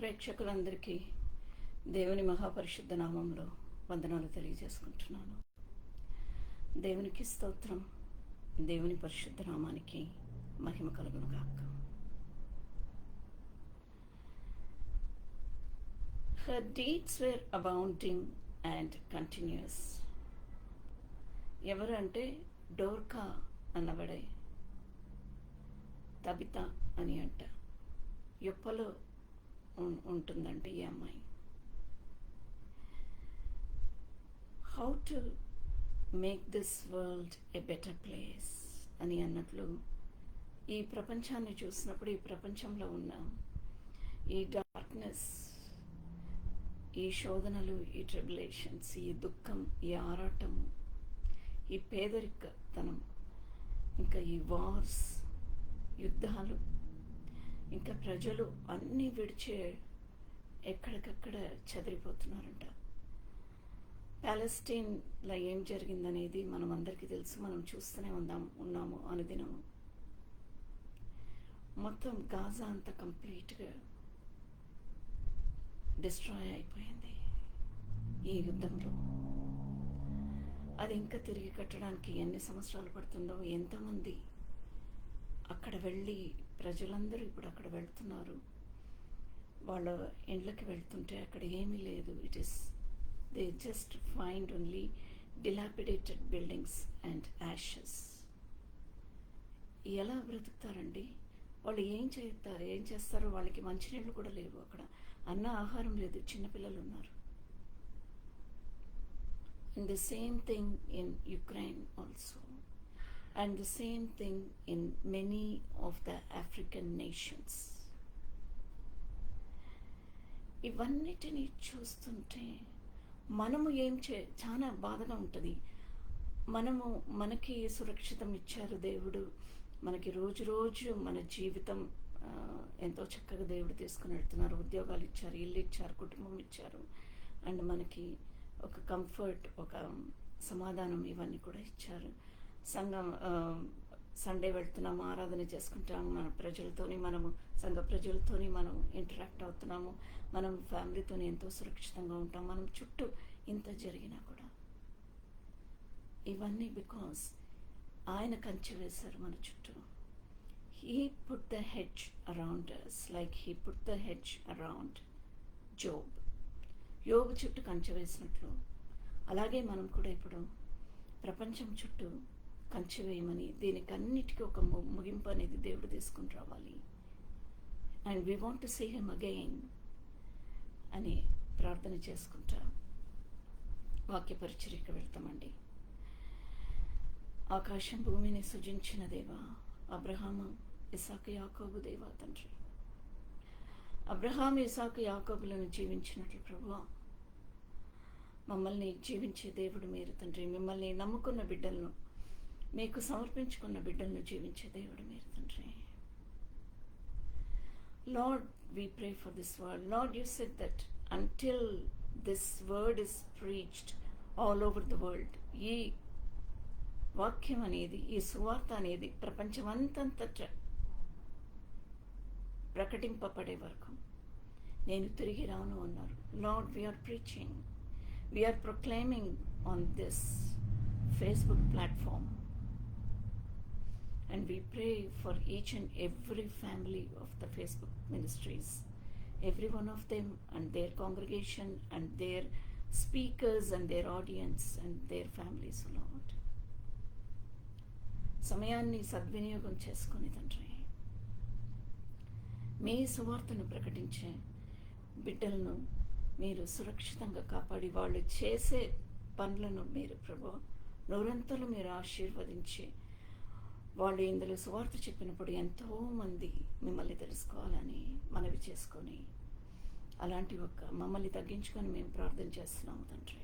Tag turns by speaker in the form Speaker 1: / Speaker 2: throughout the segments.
Speaker 1: ప్రేక్షకులందరికీ దేవుని మహాపరిశుద్ధ నామంలో వందనాలు తెలియజేసుకుంటున్నాను. దేవునికి స్తోత్రం. దేవుని పరిశుద్ధ నామానికి మహిమ కలుగును గాక. Her deeds were abounding and continuous. ఎవరు అంటే డోర్కా అన్నబడే తబిత అని అంట. యొప్పలో ఉంటుందంటే ఈ అమ్మాయి. How to make this world a better place అని అన్నట్లు ఈ ప్రపంచాన్ని చూసినప్పుడు ఈ ప్రపంచంలో ఉన్న ఈ డార్క్నెస్, ఈ శోధనలు, ఈ ట్రిబులేషన్స్, ఈ దుఃఖం, ఈ ఆరాటము, ఈ పేదరికతనం, ఇంకా ఈ వార్స్, యుద్ధాలు, ఇంకా ప్రజలు అన్నీ విడిచే ఎక్కడికక్కడ చెదిరిపోతున్నారంట. ప్యాలెస్టైన్లో ఏం జరిగిందనేది మనం అందరికీ తెలుసు. మనం చూస్తూనే ఉన్నాము అనుదినము. మొత్తం గాజా అంతా కంప్లీట్గా డిస్ట్రాయ్ అయిపోయింది ఈ యుద్ధంలో. అది ఇంకా తిరిగి కట్టడానికి ఎన్ని సంవత్సరాలు పడుతుందో, ఎంతమంది అక్కడ వెళ్ళి ప్రజలందరూ ఇప్పుడు అక్కడ వెళ్తున్నారు. వాళ్ళ ఇండ్లకి వెళ్తుంటే అక్కడ ఏమీ లేదు. They just find only dilapidated buildings and Ashes. ఎలా బ్రతుకుతారండి వాళ్ళు? ఏం చేస్తారో? వాళ్ళకి మంచినీళ్ళు కూడా లేవు. అక్కడ అన్న ఆహారం లేదు. చిన్నపిల్లలు ఉన్నారు. And the same thing in Ukraine also, and the same thing in many of the African nations. ఇవన్నిటిని చూస్తుంటే మనము చాలా బాధగా ఉంటుంది. మనకి సురక్షితం ఇచ్చారు దేవుడు. మనకి రోజు మన జీవితం ఎంతో చక్కగా దేవుడు తీసుకుని వెళ్తున్నారు. ఉద్యోగాలు ఇచ్చారు, ఇల్లు ఇచ్చారు, కుటుంబం ఇచ్చారు, అండ్ మనకి ఒక కంఫర్ట్, ఒక సమాధానం, ఇవన్నీ కూడా ఇచ్చారు. సండే వెళ్తున్నాము, ఆరాధన చేసుకుంటాము, మన ప్రజలతోని సంఘ ప్రజలతోని మనం ఇంటరాక్ట్ అవుతున్నాము. మనం ఫ్యామిలీతోని ఎంతో సురక్షితంగా ఉంటాం. మనం చుట్టూ ఇంత జరిగినా కూడా ఇవన్నీ బికాజ్ ఆయన కంచె వేశారు మన చుట్టూ. He put the hedge around us like he put the hedge around Job. యోబు చుట్టూ కంచె వేసినట్లు అలాగే మనం కూడా ఇప్పుడు ప్రపంచం చుట్టూ కంచె వేయమని, దీనికి అన్నిటికీ ఒక ముగింపు అనేది దేవుడు తీసుకుని రావాలి. And we want to see him again అని ప్రార్థన చేసుకుంటా వాక్య పరిచర్యకు వెళ్తామండి. ఆకాశం భూమిని సృజించిన దేవా, అబ్రహాము, ఇసాకు, యాకోబు దేవా తండ్రి. అబ్రహాము, ఇసాకు, యాకోబులను జీవించినట్లు ప్రభువా, మమ్మల్ని జీవించే దేవుడు మీరు తండ్రి. మిమ్మల్ని నమ్ముకున్న బిడ్డలను, మీకు సమర్పించుకున్న బిడ్డలను జీవించే దేవుడు మీరు తండ్రి. Lord, we pray for this world. Lord, you said that until this word is preached all over the world, ఈ వాక్యం అనేది, ఈ సువార్త అనేది ప్రపంచమంతంతట ప్రకటింపబడే వరకు నేను తిరిగి రాను అన్నారు. Lord, we are preaching, we are proclaiming on this Facebook platform, and we pray for each and every family of the Facebook ministries, every one of them and their congregation and their speakers and their audience and their families, Lord. సమయాన్ని సద్వినియోగం చేసుకుని తండ్రి, మీ సువార్తను ప్రకటించే బిడ్డలను మీరు సురక్షితంగా కాపాడి, వాళ్ళు చేసే పనులను మీరు ప్రభువా నూరంతలు మీరు ఆశీర్వదించి, వాళ్ళు ఇందులో సువార్త చెప్పినప్పుడు ఎంతోమంది మిమ్మల్ని తెలుసుకోవాలని మనవి చేసుకొని, అలాంటి మమ్మల్ని తగ్గించుకొని మేము ప్రార్థన చేస్తున్నాము తండ్రి.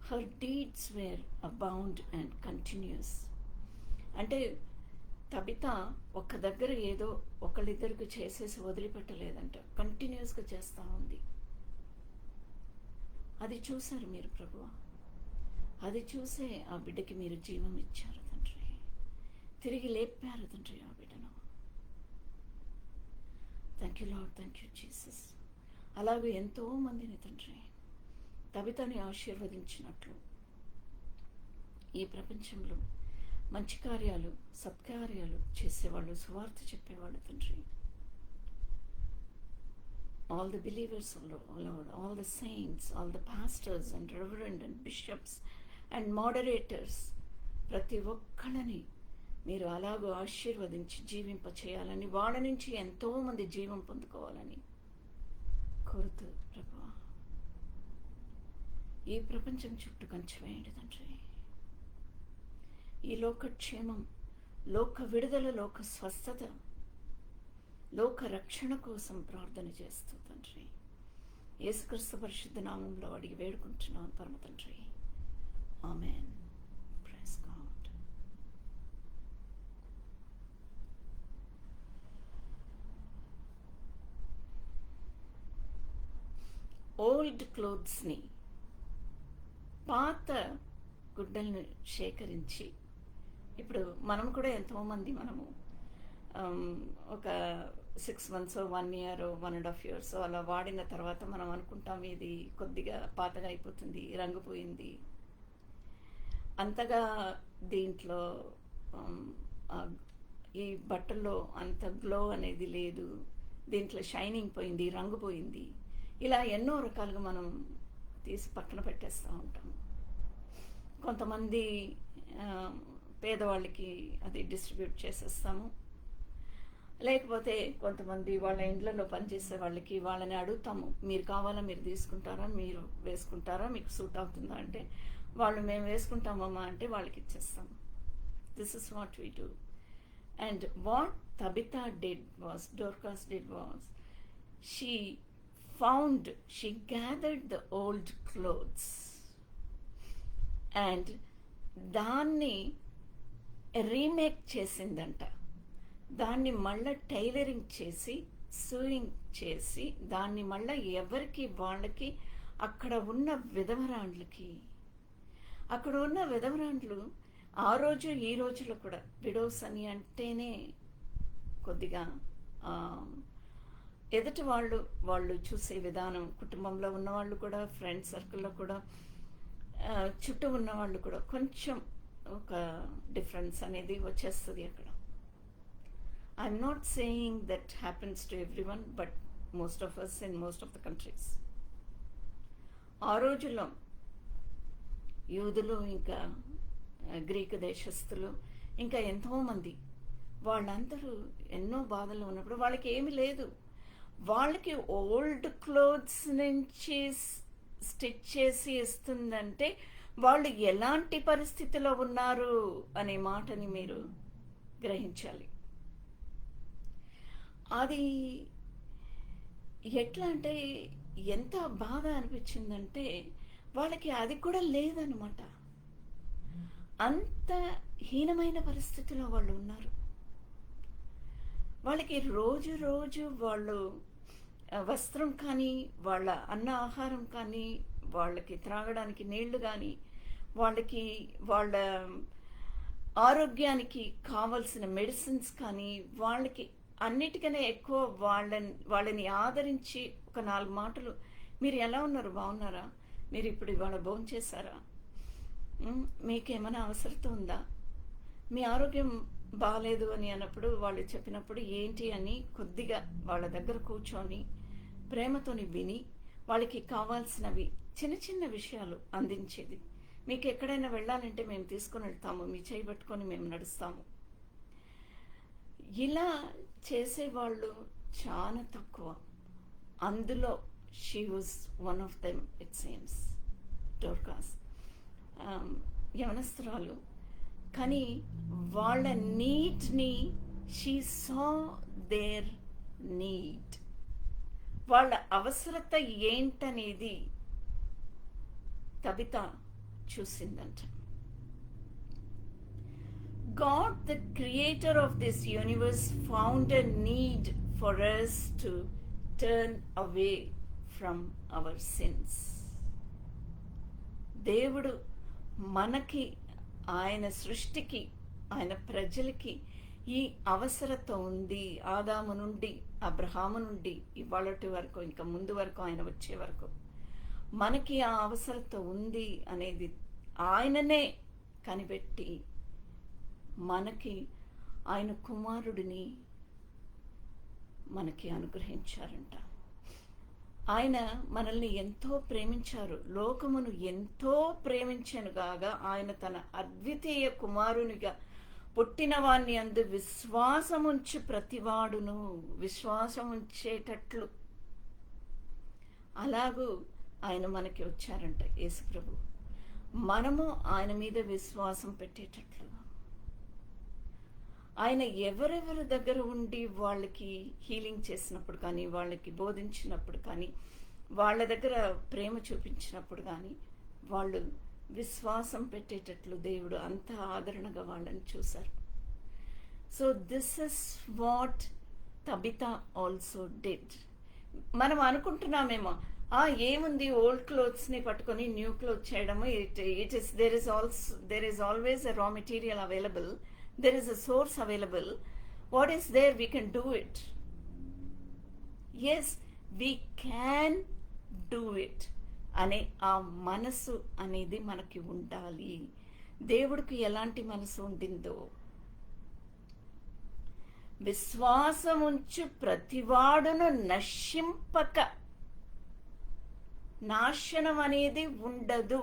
Speaker 1: Her deeds were abound and continuous. అంటే తబిత ఒక్క దగ్గర ఏదో ఒకళ్ళిద్దరికి చేసేసి వదిలిపెట్టలేదంట, కంటిన్యూస్గా చేస్తూ ఉంది. అది చూశారు మీరు ప్రభువా. అది చూసే ఆ బిడ్డకి మీరు జీవం ఇచ్చారు తండ్రి. తిరిగి లేపారు తండ్రి ఆ బిడ్డను. Thank you Lord, thank you Jesus. అలాగే ఎంతోమందిని తండ్రి తబితని ఆశీర్వదించినట్లు ఈ ప్రపంచంలో మంచి కార్యాలు, సత్కార్యాలు చేసేవాళ్ళు, సువార్త చెప్పేవాళ్ళు తండ్రి, all the believers, Lord, all the saints, all the pastors and reverend and bishops and moderators, ప్రతి ఒక్కళ్ళని మీరు అలాగూ ఆశీర్వదించి జీవింప చేయాలని, వాళ్ళ నుంచి ఎంతోమంది జీవం పొందుకోవాలని కోరుతూ ప్రభువా ఈ ప్రపంచం చుట్టూ కంచె వేయండి తండ్రి. ఈ లోకక్షేమం, లోక విడుదల, లోక స్వస్థత, లోక రక్షణ కోసం ప్రార్థన చేస్తూ తండ్రి యేసుక్రీస్తు పరిశుద్ధ నామంలో అడిగి వేడుకుంటున్నాను పరమ తండ్రి. ఆమేన్. Praise God. ఓల్డ్ క్లోత్స్ని, పాత గుడ్డలను సేకరించి, ఇప్పుడు మనం కూడా ఎంతోమంది మనము ఒక 6 months 1 year 1.5 years అలా వాడిన తర్వాత మనం అనుకుంటాం ఇది కొద్దిగా పాతగా అయిపోతుంది, రంగుపోయింది, అంతగా దీంట్లో ఈ బట్టల్లో అంత గ్లో అనేది లేదు, దీంట్లో షైనింగ్ పోయింది, రంగు పోయింది, ఇలా ఎన్నో రకాలుగా మనం తీసి పక్కన పెట్టేస్తూ ఉంటాం. కొంతమంది పేదవాళ్ళకి అది డిస్ట్రిబ్యూట్ చేసేస్తాము. లేకపోతే కొంతమంది వాళ్ళ ఇండ్లలో పనిచేసే వాళ్ళకి, వాళ్ళని అడుగుతాము, మీరు కావాలా, మీరు తీసుకుంటారా, మీరు వేసుకుంటారా, మీకు సూట్ అవుతుందా అంటే వాళ్ళు మేము వేసుకుంటామమ్మా అంటే వాళ్ళకి ఇచ్చేస్తాము. This is what we do. And what Tabitha did was, Dorcas did was, she gathered the old clothes and దాన్ని రీమేక్ చేసిందంట. దాన్ని మళ్ళీ టైలరింగ్ చేసి, సూయింగ్ చేసి, దాన్ని మళ్ళీ ఎవరికి వాళ్ళకి, అక్కడ ఉన్న విధవరాండ్లు ఆ రోజు ఈ రోజులో కూడా విడోస్ అని అంటేనే కొద్దిగా ఎదుటి వాళ్ళు చూసే విధానం, కుటుంబంలో ఉన్నవాళ్ళు కూడా, ఫ్రెండ్ సర్కిల్లో కూడా, చుట్టూ ఉన్న వాళ్ళు కూడా కొంచెం ఒక డిఫరెన్స్ అనేది వచ్చేస్తుంది అక్కడ. I'm not saying that happens to everyone, but most of us in most of the countries. ఆ రోజుల్లో యూదులు, ఇంకా గ్రీకు దేశస్థులు, ఇంకా ఎంతోమంది, వాళ్ళందరూ ఎన్నో బాధలు ఉన్నప్పుడు వాళ్ళకి ఏమీ లేదు, వాళ్ళకి ఓల్డ్ క్లోత్స్ నుంచి స్టిచ్ చేసి ఇస్తుందంటే వాళ్ళు ఎలాంటి పరిస్థితిలో ఉన్నారు అనే మాటని మీరు గ్రహించాలి. అది ఎట్లా అంటే ఎంత బాధ అనిపించిందంటే వాళ్ళకి అది కూడా లేదనమాట. అంత హీనమైన పరిస్థితిలో వాళ్ళు ఉన్నారు. వాళ్ళకి రోజు రోజు వాళ్ళు వస్త్రం కానీ, వాళ్ళ అన్న ఆహారం కానీ, వాళ్ళకి త్రాగడానికి నీళ్లు కానీ, వాళ్ళకి వాళ్ళ ఆరోగ్యానికి కావలసిన మెడిసిన్స్ కానీ, వాళ్ళకి అన్నిటికన్నా ఎక్కువ వాళ్ళని ఆదరించి ఒక 4 మాటలు, మీరు ఎలా ఉన్నారు, బాగున్నారా, మీరు ఇప్పుడు ఇవాళ భోంచేశారా, మీకేమైనా అవసరం ఉందా, మీ ఆరోగ్యం బాగాలేదు అని అన్నప్పుడు వాళ్ళు చెప్పినప్పుడు ఏంటి అని కొద్దిగా వాళ్ళ దగ్గర కూర్చొని ప్రేమతోని విని వాళ్ళకి కావాల్సినవి చిన్న చిన్న విషయాలు అందించేది. మీకు ఎక్కడైనా వెళ్ళాలంటే మేము తీసుకొని వెళ్తాము, మీ చేయి పట్టుకొని మేము నడుస్తాము. ఇలా చేసేవాళ్ళు చాలా తక్కువ. అందులో she was one of them. It seems Dorcas యవనస్తురాలు, కానీ వాళ్ళ నీడ్ని షీ సా దేర్ నీడ్, వాళ్ళ అవసరత ఏంటనేది తబిత చూసిందంట. God, the creator of this universe, found a need for us to turn away from our sins. దేవుడు మనకి, ఆయన సృష్టికి, ఆయన ప్రజలకి ఈ అవసరత ఉంది. ఆదాము నుండి, అబ్రహాము నుండి ఇవాళటి వరకు, ఇంకా ముందు వరకు, ఆయన వచ్చే వరకు మనకి ఆ అవసరత ఉంది అనేది ఆయననే కనిపెట్టి మనకి ఆయన కుమారుడిని మనకి అనుగ్రహించారంట. ఆయన మనల్ని ఎంతో ప్రేమించారు. లోకమును ఎంతో ప్రేమించను కాగా ఆయన తన అద్వితీయ కుమారునిగా పుట్టిన వాణ్ణి అందు విశ్వాసముంచు ప్రతివాడును, విశ్వాసం ఉంచేటట్లు అలాగూ ఆయన మనకి వచ్చారంట యేసుప్రభు. మనము ఆయన మీద విశ్వాసం పెట్టేటట్లు, ఆయన ఎవరెవరి దగ్గర ఉండి వాళ్ళకి హీలింగ్ చేసినప్పుడు కానీ, వాళ్ళకి బోధించినప్పుడు కానీ, వాళ్ళ దగ్గర ప్రేమ చూపించినప్పుడు కానీ వాళ్ళు విశ్వాసం పెట్టేటట్లు దేవుడు అంత ఆదరణగా వాళ్ళని చూశారు. So this is what Tabitha also did. మనం అనుకుంటున్నామేమో ఏముంది ఓల్డ్ క్లోత్స్ని పట్టుకొని న్యూ క్లోత్ చేయడము, there is always a raw material available, there is a source available, what is there, we can do it. Yes, we can do it అనే ఆ మనసు అనేది మనకి ఉండాలి. దేవుడికి ఎలాంటి మనసు ఉండిందో, విశ్వాసముంచు ప్రతివాడును నశింపక, నాశనం అనేది ఉండదు.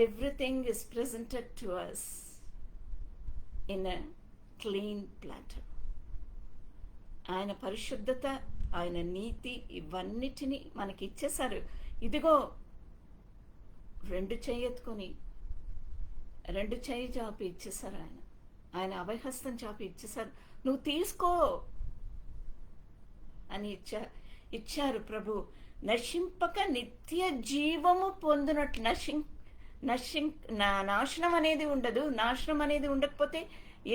Speaker 1: Everything is presented to us in a clean platter. ఆయన పరిశుద్ధత, ఆయన నీతి ఇవన్నిటినీ మనకి ఇచ్చేశారు. ఇదిగో రెండు చెయ్యి చాపి ఇచ్చేశారు. ఆయన అభయహస్తం చాపి ఇచ్చేశారు. నువ్వు తీసుకో అని ఇచ్చారు ప్రభు. నశింపక నిత్య జీవము పొందినట్లు. నాశనం అనేది ఉండదు. నాశనం అనేది ఉండకపోతే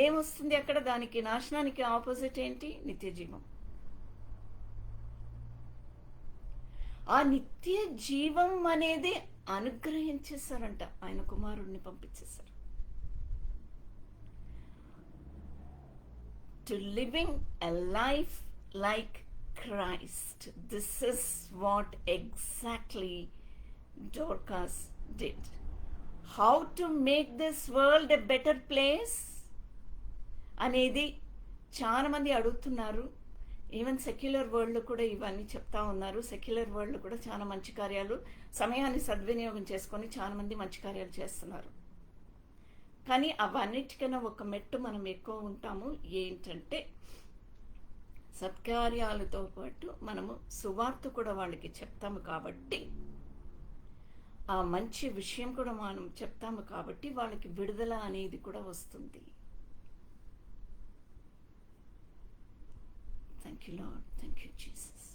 Speaker 1: ఏమొస్తుంది అక్కడ? దానికి నాశనానికి ఆపోజిట్ ఏంటి? నిత్య జీవం. ఆ నిత్య జీవం అనేది అనుగ్రహించేశారంట. ఆయన కుమారుడిని పంపించేశారు. To living a life like Christ. This is what exactly Dorcas did. How to make this world a better place అనేది చాలా మంది అడుగుతున్నారు. ఈవెన్ సెక్యులర్ వరల్డ్ కూడా ఇవన్నీ చెప్తా ఉన్నారు. సెక్యులర్ వరల్డ్ కూడా చాలా మంచి కార్యాలు, సమయాన్ని సద్వినియోగం చేసుకొని చాలా మంది మంచి కార్యాలు చేస్తున్నారు. కానీ అవన్నిటికన్నా ఒక మెట్టు మనం ఎక్కువ ఉంటాము. ఏంటంటే సత్కార్యాలతో పాటు మనము సువార్త కూడా వాళ్ళకి చెప్తాము కాబట్టి, ఆ మంచి విషయం కూడా మనం చెప్తాము కాబట్టి వాళ్ళకి విడుదల అనేది కూడా వస్తుంది. Thank you Lord, thank you Jesus.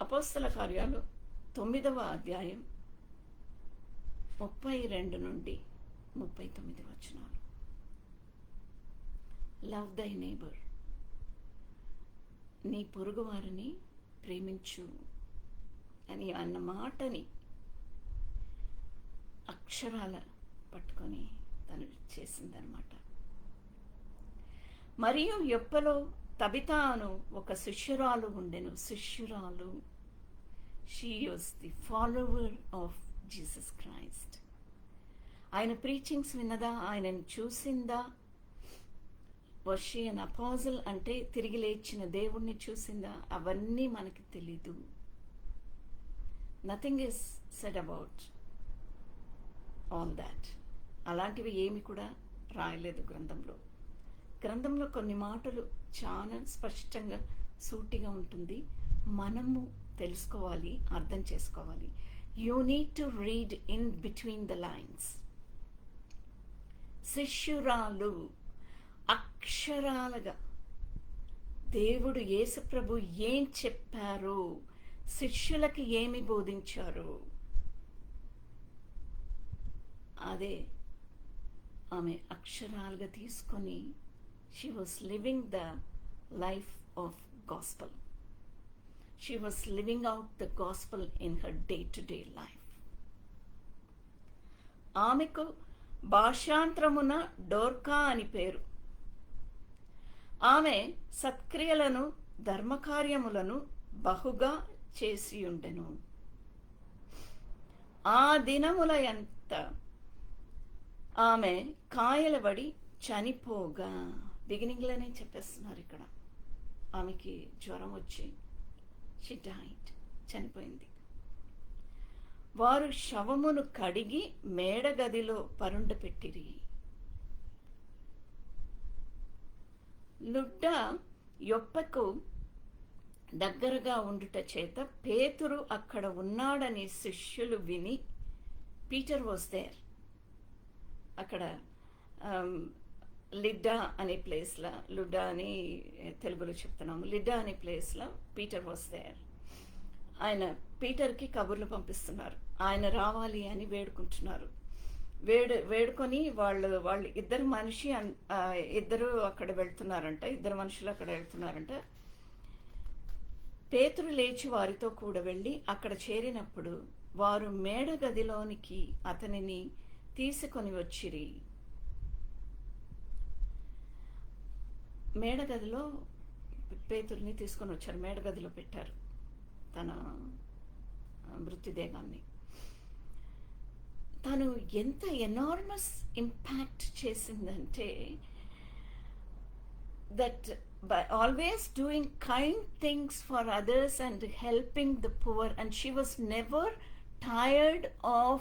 Speaker 1: అపోస్తల కార్యాలు 9వ అధ్యాయం 32 నుండి 39 వచనాలు. లవ్ దై నేబర్, నీ పొరుగు వారిని ప్రేమించు అని అన్న మాటని అక్షరాల పట్టుకొని తను చేసిందనమాట. మరియు యొప్పలో తబితా అను ఒక శిష్యురాలు ఉండెను. She was the follower of Jesus Christ. ఆయన ప్రీచింగ్స్ విన్నదా? ఆయనను చూసిందా? వాజ్ షీ అన్ అపోజల్ అంటే తిరిగి లేచిన దేవుణ్ణి చూసిందా? అవన్నీ మనకి తెలీదు. Nothing is said about all that. అలాంటివి ఏమి కూడా రాయలేదు గ్రంథంలో. గ్రంథంలో కొన్ని మాటలు చాలా స్పష్టంగా సూటిగా ఉంటుంది. మనము తెలుసుకోవాలి, అర్థం చేసుకోవాలి. You need to read in between the lines. శిష్యురాలు అక్షరాలుగా దేవుడు యేసుప్రభు ఏం చెప్పారు, శిష్యులకి ఏమి బోధించారు, అదే ఆమె అక్షరాలుగా తీసుకొని she was living the life of gospel. She was living out the gospel in her day-to-day life. ఆమెకు భాషాంతరమున డోర్కా అని పేరు. ఆమె సత్క్రియలను ధర్మకార్యములను బహుగా చేసియుండెను. ఆ దినముల ఎంత ఆమె కాయలబడి చనిపోగా, బిగినింగ్లోనే చెప్పేస్తున్నారు ఇక్కడ. ఆమెకి జ్వరం వచ్చి షీ డైడ్, చనిపోయింది. వారు శవమును కడిగి మేడగదిలో పరుండపెట్టిరి. లుడ్డ యొప్పకు దగ్గరగా ఉండుట చేత పేతురు అక్కడ ఉన్నాడని శిష్యులు విని, పీటర్ వాజ్ దేర్. అక్కడ లిడ్డా అనే ప్లేస్లో, లుడ్డా అని తెలుగులో చెప్తున్నాము, లిడ్డా అనే ప్లేస్లో పీటర్ వాజ్ దేర్. ఆయన పీటర్కి కబుర్లు పంపిస్తున్నారు, ఆయన రావాలి అని వేడుకుంటున్నారు. వేడుకొని వాళ్ళు ఇద్దరు అక్కడ వెళ్తున్నారంట, ఇద్దరు మనుషులు అక్కడ వెళ్తున్నారంట. పేతురు లేచి వారితో కూడా వెళ్ళి అక్కడ చేరినప్పుడు వారు మేడ గదిలోనికి అతనిని తీసుకొని వచ్చిరి. మేడగదిలో పేతురుని తీసుకొని వచ్చారు, మేడగదిలో పెట్టారు తన మృతదేహాన్ని. తను ఎంత ఎనార్మస్ ఇంపాక్ట్ చేసిందంటే, that by always doing kind things for others and helping the poor, and she was never tired of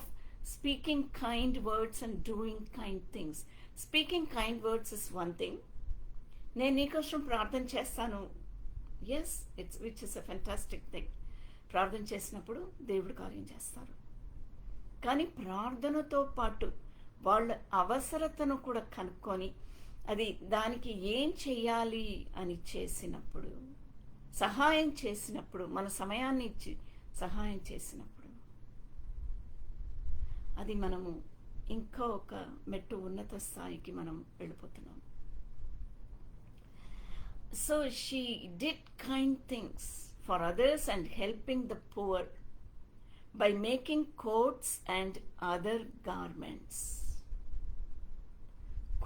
Speaker 1: speaking kind words and doing kind things. Speaking kind words is one thing. నేను నీకోసం ప్రార్థన చేస్తాను, yes, which is a fantastic thing. ప్రార్థన చేసినప్పుడు దేవుడు కార్యం చేస్తారు. కానీ ప్రార్థనతో పాటు వాళ్ళ అవసరతను కూడా కనుక్కొని దానికి ఏం చెయ్యాలి అని చేసినప్పుడు, సహాయం చేసినప్పుడు, మన సమయాన్ని ఇచ్చి సహాయం చేసినప్పుడు, అది మనము ఇంకా ఒక మెట్టు ఉన్నత స్థాయికి మనం వెళ్ళిపోతున్నాం. So she did kind things for others and helping the poor by making coats and other garments.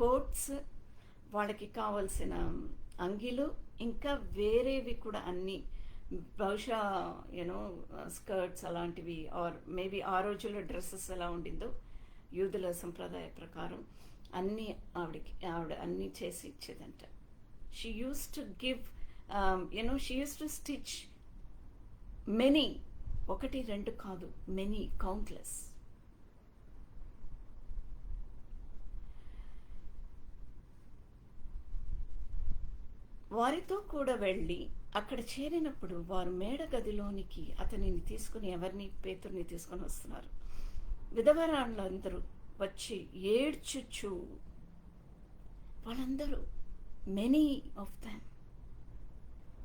Speaker 1: Coats, వాళ్ళకి కావలసిన అంగీలు, ఇంకా వేరేవి కూడా అన్నీ, బహుశా స్కర్ట్స్ అలాంటివి, ఆర్ మేబీ ఆ రోజుల్లో డ్రెస్సెస్ ఎలా ఉండిందో యూదుల సంప్రదాయ ప్రకారం అన్నీ ఆవిడ అన్నీ చేసి ఇచ్చేదంట. She used to give, she used to stitch many, ఒకటి రెండు కాదు, many, countless. వారితో కూడా వెళ్ళి అక్కడ చేరినప్పుడు వారు మేడ గదిలోనికి అతనిని తీసుకుని, పేతురుని తీసుకొని వస్తున్నారు. విధవరాళ్ళందరూ వచ్చి ఏడ్చుచు, వాళ్ళందరూ మెనీ ఆఫ్ దెమ్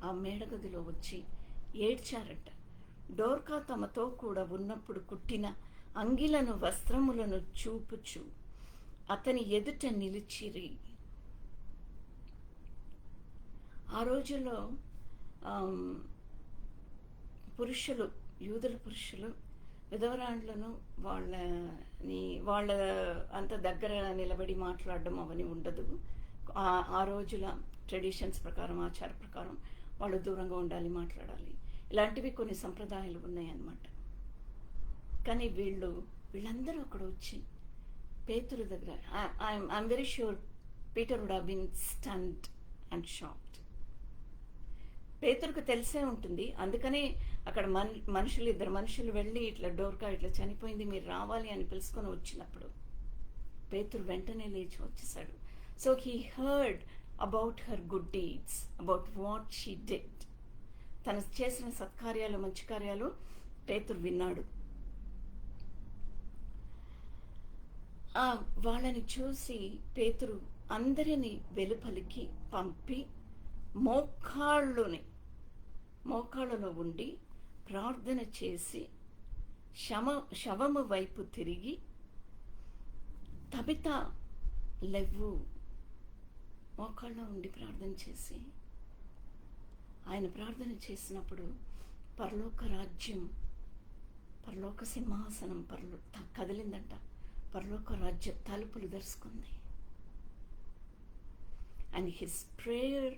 Speaker 1: ఆ మేడగదిలో వచ్చి ఏడ్చారట. డోర్కా తమతో కూడా ఉన్నప్పుడు కుట్టిన అంగిలను వస్త్రములను చూపుచు అతని ఎదుట నిలిచిరి. ఆ రోజుల్లో యూదుల పురుషులు విధవరాండ్లను వాళ్ళ అంత దగ్గర నిలబడి మాట్లాడడం అవన్నీ ఉండదు. ఆ రోజుల ట్రెడిషన్స్ ప్రకారం, ఆచార ప్రకారం వాళ్ళు దూరంగా ఉండాలి, మాట్లాడాలి. ఇలాంటివి కొన్ని సంప్రదాయాలు ఉన్నాయన్నమాట. కానీ వీళ్ళందరూ అక్కడ వచ్చి పేతురు దగ్గర, I'm very sure Peter would have been stunned and shocked. పేతురుకు తెలిసే ఉంటుంది, అందుకనే అక్కడ ఇద్దరు మనుషులు వెళ్ళి ఇట్లా డోర్కా ఇట్లా చనిపోయింది, మీరు రావాలి అని పిలుచుకొని వచ్చినప్పుడు పేతురు వెంటనే లేచి వచ్చేసాడు. So he heard about her good deeds, about what she did. తను చేసిన సత్కార్యాలు, మంచి కార్యాలు పేతురు విన్నాడు. వాళ్ళని చూసి పేతురు అందరినీ వెలుపలికి పంపి మోకాళ్ళలో ఉండి ప్రార్థన చేసి శవము వైపు తిరిగి, తబిత లెవ్వు, మోకాళ్ళలో ఉండి ప్రార్థన చేసి, ఆయన ప్రార్థన చేసినప్పుడు పరలోక రాజ్యం, పరలోక సింహాసనం కదిలిందంట. పరలోక రాజ్య తలుపులు తెరుచుకుంది. And his prayer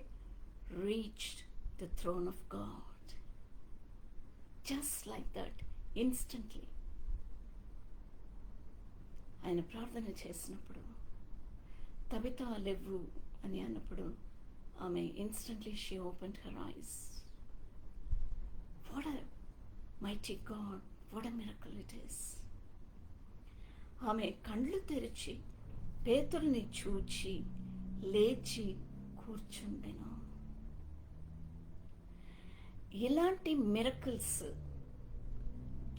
Speaker 1: reached the throne of God. Just like that, instantly. ఆయన ప్రార్థన చేసినప్పుడు, తబితా లెవ్వు అని అన్నప్పుడు ఆమె instantly she opened her ice. What a mighty God, what a miracle it is. ఆమె కళ్ళు తెరిచి పేతురుని చూచి లేచి కూర్చుండెను. ఇలాంటి మిరకల్స్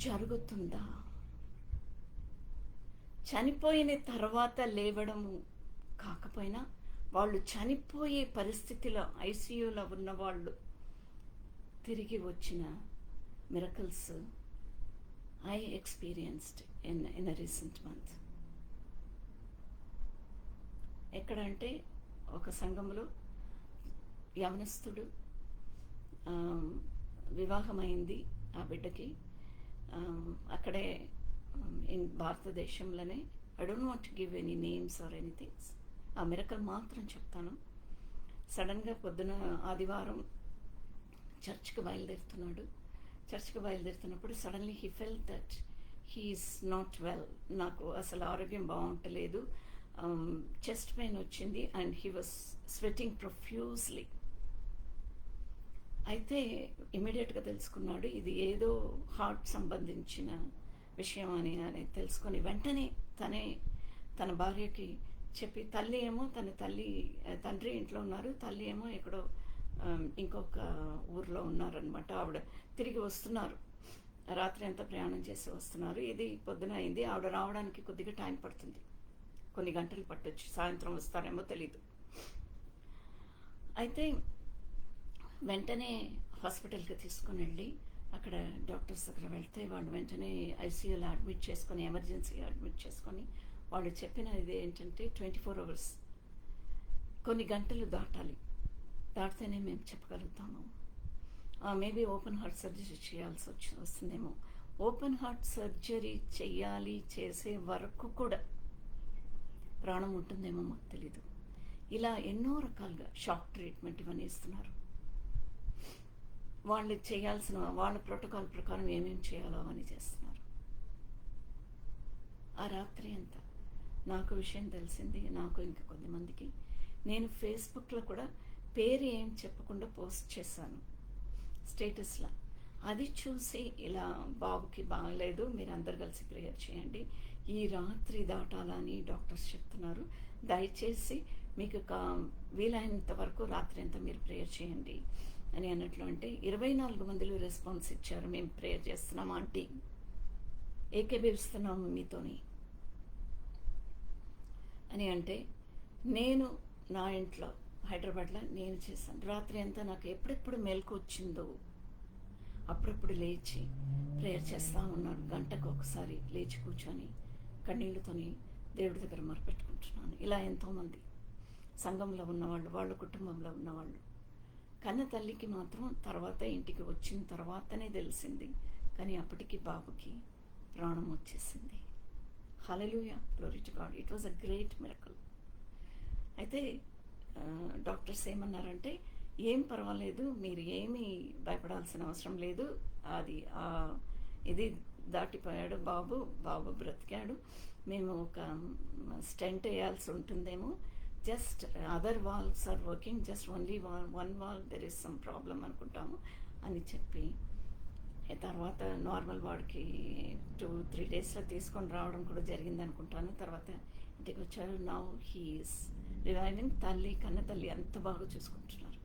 Speaker 1: జరుగుతుందా? చనిపోయిన తర్వాత లేవడము కాకపోయినా వాళ్ళు చనిపోయే పరిస్థితిలో ఐసీయూలో ఉన్న వాళ్ళు తిరిగి వచ్చిన miracles I experienced in a recent month. ఎక్కడంటే ఒక సంఘంలో యవనస్తుడు, వివాహమైంది ఆ బిడ్డకి, అక్కడే ఇన్ భారతదేశంలోనే. I don't want to give any names or anythings. ఆ మిరకల్ మాత్రం చెప్తాను. సడన్గా పొద్దున ఆదివారం చర్చ్కి బయలుదేరుతున్నప్పుడు suddenly he felt that he is not well. నాకు అసలు ఆరోగ్యం బాగుంటలేదు, చెస్ట్ పెయిన్ వచ్చింది and he was sweating profusely. అయితే ఇమీడియట్గా తెలుసుకున్నాడు ఇది ఏదో హార్ట్ సంబంధించిన విషయం అని తెలుసుకొని వెంటనే తన భార్యకి చెప్పి, తల్లి ఏమో తండ్రి ఇంట్లో ఉన్నారు, తల్లి ఏమో ఎక్కడో ఇంకొక ఊర్లో ఉన్నారనమాట. ఆవిడ తిరిగి వస్తున్నారు, రాత్రి అంతా ప్రయాణం చేసి వస్తున్నారు. ఇది పొద్దున అయింది. ఆవిడ రావడానికి కొద్దిగా టైం పడుతుంది, కొన్ని గంటలు పట్టొచ్చు, సాయంత్రం వస్తారేమో తెలీదు. అయితే వెంటనే హాస్పిటల్కి తీసుకుని వెళ్ళి అక్కడ డాక్టర్స్ దగ్గర వెళ్తే వాళ్ళు వెంటనే ఐసీయూలో అడ్మిట్ చేసుకొని, ఎమర్జెన్సీగా అడ్మిట్ చేసుకొని, వాళ్ళు చెప్పిన ఇది ఏంటంటే 24 hours, కొన్ని గంటలు దాటితేనే మేము చెప్పగలుగుతాము. మేబీ ఓపెన్ హార్ట్ సర్జరీ చేయాల్సి వస్తుందేమో. ఓపెన్ హార్ట్ సర్జరీ చేసే వరకు కూడా ప్రాణం ఉంటుందేమో మాకు తెలీదు. ఇలా ఎన్నో రకాలుగా షాక్ ట్రీట్మెంట్ ఇవన్నీ ఇస్తున్నారు. వాళ్ళు చేయాల్సిన వాళ్ళ ప్రోటోకాల్ ప్రకారం ఏమేమి చేయాలో అవన్నీ చేస్తున్నారు. ఆ రాత్రి అంతా నాకు విషయం తెలిసింది, నాకు ఇంకా కొద్దిమందికి. నేను ఫేస్బుక్లో కూడా పేరు ఏం చెప్పకుండా పోస్ట్ చేశాను స్టేటస్లో. అది చూసి ఇలా బాబుకి బాగలేదు, మీరు అందరు కలిసి ప్రేయర్ చేయండి, ఈ రాత్రి దాటాలని డాక్టర్స్ చెప్తున్నారు, దయచేసి మీకు వీలైనంత వరకు రాత్రి అంతా మీరు ప్రేయర్ చేయండి అని అన్నట్లు. అంటే 24 మందిలో రెస్పాన్స్ ఇచ్చారు, మేము ప్రేయర్ చేస్తున్నాం ఆంటీ, ఏకీభవిస్తున్నాము మీతోని అని. అంటే నేను నా ఇంట్లో హైదరాబాద్లో నేను చేశాను. రాత్రి అంతా నాకు ఎప్పుడెప్పుడు మెలకు వచ్చిందో అప్పుడప్పుడు లేచి ప్రేయర్ చేస్తూ ఉన్నాను. గంటకు ఒకసారి లేచి కూర్చొని కన్నీళ్ళతోని దేవుడి దగ్గర మొరపెట్టుకుంటున్నాను. ఇలా ఎంతోమంది సంఘంలో ఉన్నవాళ్ళు, వాళ్ళ కుటుంబంలో ఉన్నవాళ్ళు. కన్న తల్లికి మాత్రం తర్వాత ఇంటికి వచ్చిన తర్వాతనే తెలిసింది, కానీ అప్పటికి బాబుకి ప్రాణం వచ్చేసింది. Hallelujah, glory to God. It was a great miracle. అయితే డాక్టర్స్ ఏమన్నారంటే, ఏం పర్వాలేదు, మీరు ఏమీ భయపడాల్సిన అవసరం లేదు, అది ఇది దాటిపోయాడు బాబు బ్రతికాడు, మేము ఒక స్టెంట్ వేయాల్సి ఉంటుందేమో, just other valves are working, just only one valve there is some problem అనుకుంటాము అని చెప్పి, తర్వాత నార్మల్ వాడికి 2-3 daysలో తీసుకొని రావడం కూడా జరిగింది అనుకుంటాను. తర్వాత ఇంటికి వచ్చారు. Now he is reviving. కన్న తల్లి అంత బాగా చూసుకుంటున్నారు.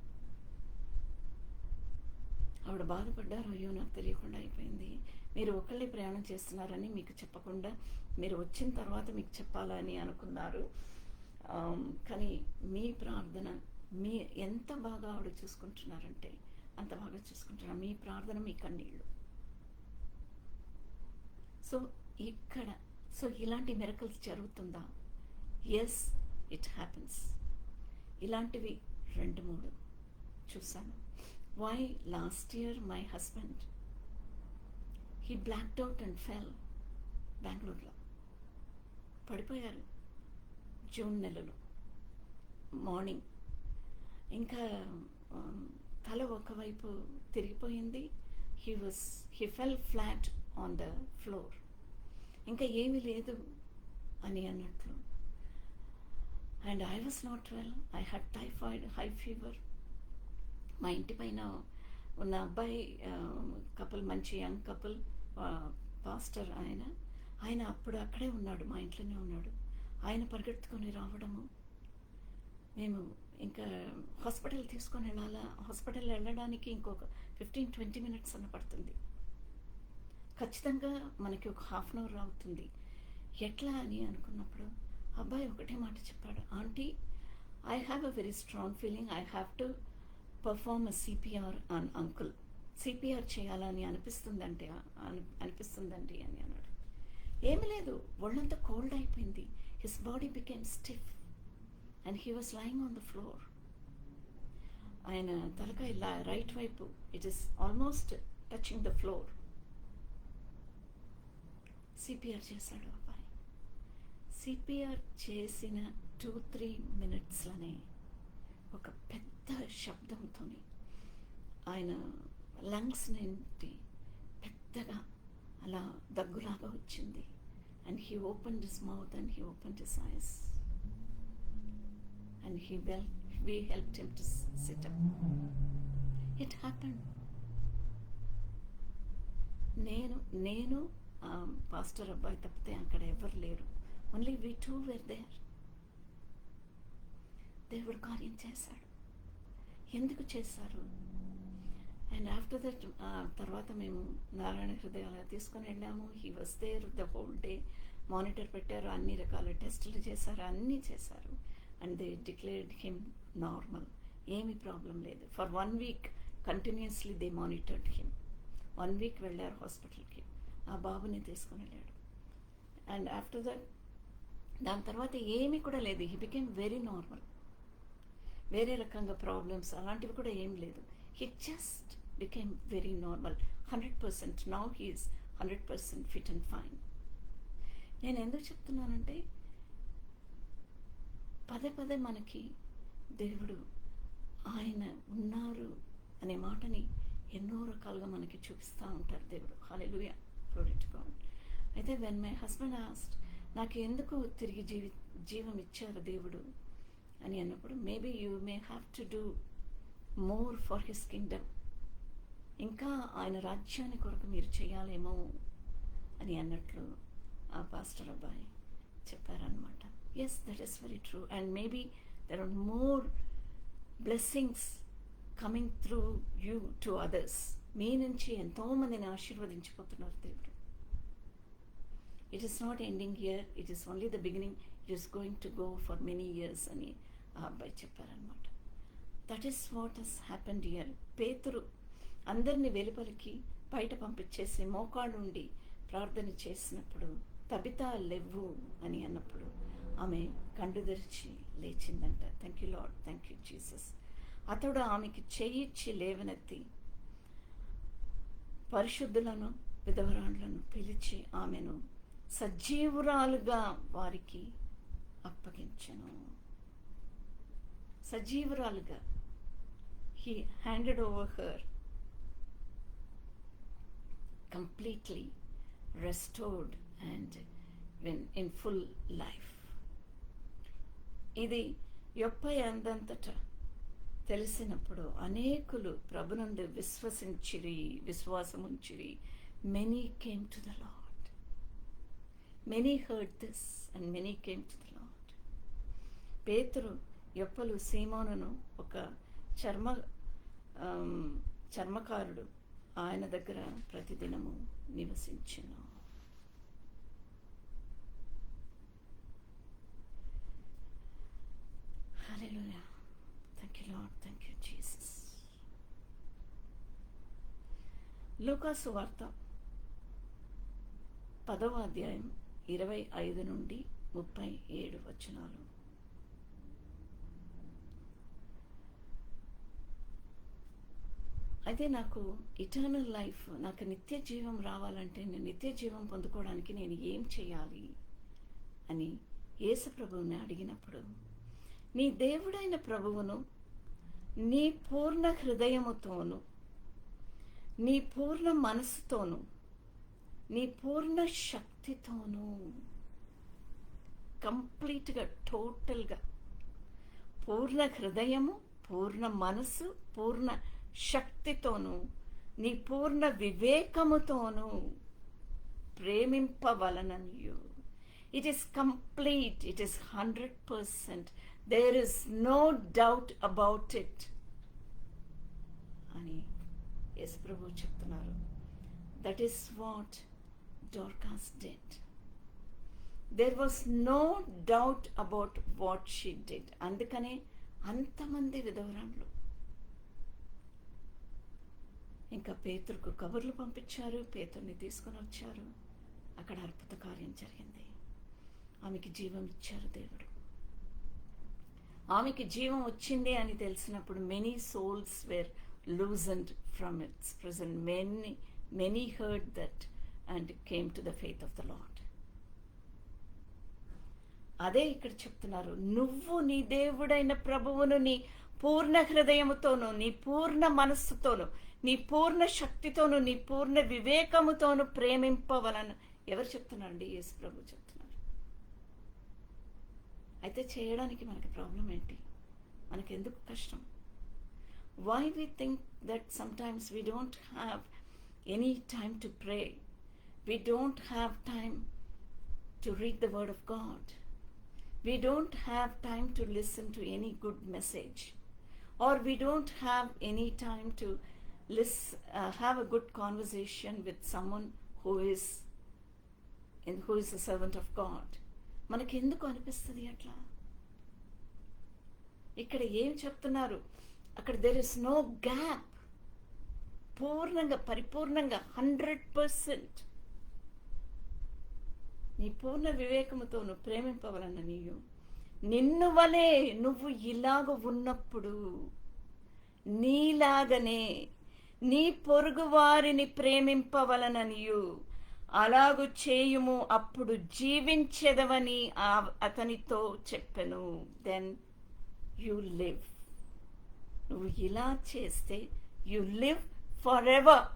Speaker 1: ఆవిడ బాధపడ్డారు, అయ్యో నాకు తెలియకుండా అయిపోయింది, మీరు ఒకళ్ళే ప్రయాణం చేస్తున్నారని మీకు చెప్పకుండా మీరు వచ్చిన తర్వాత మీకు చెప్పాలని అనుకున్నారు, కానీ మీ ప్రార్థన ఎంత బాగా ఆవిడ చూసుకుంటున్నారంటే అంత బాగా చూసుకుంటున్నారు. మీ ప్రార్థన, మీ కన్నీళ్ళు. సో ఇలాంటి మిరకల్స్ జరుగుతుందా? Yes, it happens. ఇలాంటివి 2-3 చూశాను. Why last year my husband he blacked out and fell. బెంగళూరులో పడిపోయారు జూన్ నెలలో మార్నింగ్. ఇంకా తల ఒకవైపు తిరిగిపోయింది. He fell flat on the floor. ఇంకా ఏమీ లేదు అని అన్నట్లు. And I was not well. I had typhoid, high fever. మా ఇంటి పైన ఉన్న అబ్బాయి కపుల్, మంచి యంగ్ కపుల్, పాస్టర్ ఆయన అప్పుడు అక్కడే ఉన్నాడు, మా ఇంట్లోనే ఉన్నాడు. ఆయన పరిగెత్తుకొని రావడము, మేము ఇంకా హాస్పిటల్ తీసుకొని వెళ్ళాలా. హాస్పిటల్ వెళ్ళడానికి ఇంకొక 15-20 minutes అన్న పడుతుంది. ఖచ్చితంగా మనకి ఒక 1/2 hour అవుతుంది. ఎట్లా అని అనుకున్నప్పుడు అబ్బాయి ఒకటే మాట చెప్పాడు, aunty, I have a very strong feeling, I have to perform a CPR on uncle. CPR చేయాలని అనిపిస్తుందండి అని అన్నాడు. ఏమి లేదు, ఒళ్ళంతా కోల్డ్ అయిపోయింది. His body became stiff and he was lying on the floor. ఆయన తలకాయ రైట్ వైపు, it is almost touching the floor. CPR చేశాడు అబ్బాయి. సిపిఆర్ చేసిన 2-3 minutesలోనే ఒక పెద్ద శబ్దంతో ఆయన లంగ్స్ నుండి పెద్దగా అలా దగ్గులాగా వచ్చింది. And he opened his mouth and he opened his eyes and we helped him to sit up. It happened. నేను పాస్టర్ అబ్బాయి తప్పితే అక్కడ ఎవరు లేరు. Only we two were there. దేవుడు కార్యం చేశాడు. ఎందుకు చేశారు? అండ్ ఆఫ్టర్ దట్ తర్వాత మేము నారాయణ హృదయాలు తీసుకొని వెళ్ళాము. He was there the whole day. Monitor పెట్టారు, అన్ని రకాల టెస్టులు చేశారు, అన్నీ చేశారు. And they declared him normal. ఏమి ప్రాబ్లం లేదు. For 1 week continuously they monitored him. 1 week వెళ్ళారు హాస్పిటల్కి. ఆ బాబుని తీసుకొని వెళ్ళాడు. అండ్ ఆఫ్టర్ దట్ దాని తర్వాత ఏమీ కూడా లేదు. He became very normal. వేరే రకంగా ప్రాబ్లమ్స్ అలాంటివి కూడా ఏం లేదు. He just became very normal. 100%. Now he is 100% fit and fine. నేను ఎందుకు చెప్తున్నానంటే పదే మనకి దేవుడు ఆయన ఉన్నారు అనే మాటని ఎన్నో రకాలుగా మనకి చూపిస్తూ ఉంటారు దేవుడు. హల్లెలూయా, గ్లోరీ టు గాడ్. అయితే వెన్ మై హస్బెండ్ ఆస్క్డ్, నాకు ఎందుకు తిరిగి జీవం ఇచ్చారు దేవుడు అని అన్నప్పుడు, maybe you may have to do more for his Kingdom. ఇంకా ఆయన రాజ్యాన్ని కొరకు మీరు చేయాలేమో అని అన్నట్లు ఆ పాస్టర్ అబ్బాయి చెప్పారనమాట. Yes, that is very true. And maybe there are more blessings coming through you to others. మీ నుంచి ఎంతోమందిని ఆశీర్వదించిపోతున్నారు దేవుడు. It is not ending here, it is only the beginning, it is going to go for many years అని ఆ అబ్బాయి చెప్పారనమాట. That is what has happened here. పేతురు అందరినీ వెలుపలికి బయట పంపించేసి మోకాడుండి ప్రార్థన చేసినప్పుడు, తబితా లెవ్వు అని అన్నప్పుడు ఆమె కండు తెరిచి లేచిందంట. Thank you Lord, thank you Jesus. అతడు ఆమెకి చేయిచ్చి లేవనెత్తి పరిశుద్ధులను విధవరాండ్లను పిలిచి ఆమెను సజీవురాలుగా వారికి అప్పగించెను. సజీవురాలుగా he handed over her, completely restored and when in full life. ఇది యొప్పై అందంతట తెలిసినప్పుడు అనేకులు ప్రభునందు విశ్వాసముంచిరి. Many came to the Lord. Many heard this and many came to the Lord. పేతురు యొప్పలు సీమోనును ఒక చర్మకారుడు ఆయన దగ్గర ప్రతిదినము నివసించెను. Hallelujah, thank you Lord, thank you Jesus. లూకాసు వార్త 10వ అధ్యాయం 25 నుండి 37 వచనాలు. అయితే నాకు ఇటర్నల్ లైఫ్, నాకు నిత్య జీవం రావాలంటే, నేను నిత్య జీవం పొందుకోవడానికి నేను ఏం చేయాలి అని యేసు ప్రభువుని అడిగినప్పుడు, నీ దేవుడైన ప్రభువును నీ పూర్ణ హృదయముతోను, నీ పూర్ణ మనసుతోను, నీ పూర్ణ శక్తితోను, కంప్లీట్గా, టోటల్గా, పూర్ణ హృదయము, పూర్ణ మనసు, పూర్ణ శక్తితోను, నీ పూర్ణ వివేకముతోను ప్రేమింపవలననియు. It is complete, it is 100%. There is no doubt about it అని యేసు ప్రభువు చెప్తున్నారు. That is what Dorcas did. There was no doubt about what she did. అందుకనే అంతమంది విధవరాండ్లు ఇంకా పేతురుకు కబుర్లు పంపించారు, పేతుర్ని తీసుకొని వచ్చారు. అక్కడ అద్భుత కార్యం జరిగింది. ఆమెకి జీవం ఇచ్చారు దేవుడు. ఆమెకి జీవం వచ్చింది అని తెలిసినప్పుడు many souls were loosened from its present. Many heard that and came to the faith of the Lord. అదే ఇక్కడ చెప్తున్నారు, నువ్వు నీ దేవుడైన ప్రభువును నీ పూర్ణ హృదయముతోను, నీ పూర్ణ మనస్సుతోను, నీ పూర్ణ శక్తితోను, నీ పూర్ణ వివేకముతోను ప్రేమింపవలను. ఎవరు చెప్తున్నారండి? యేసు ప్రభు చెప్తున్నారు. అయితే చేయడానికి మనకి ప్రాబ్లం ఏంటి? మనకెందుకు కష్టం? Why we think that sometimes we don't have any time to pray, we don't have time to read the word of God, we don't have time to listen to any good message, or we don't have any time to have a good conversation with someone who is a servant of God. మనకి ఎందుకు అనిపిస్తుంది అట్లా? ఇక్కడ ఏం చెప్తున్నారు? అక్కడ there is no gap. పూర్ణంగా, పరిపూర్ణంగా 100% నీ పూర్ణ వివేకముతోను ప్రేమింపవలన నీయు. నిన్ను వలే నువ్వు ఇలాగ ఉన్నప్పుడు నీలాగనే నీ పొరుగు వారిని ప్రేమింపవలననియు. అలాగు చేయుము, అప్పుడు జీవించెదవని అతనితో చెప్పెను. Then you live. నువ్వు ఇలా చేస్తే యు లివ్ ఫర్ ఎవర్.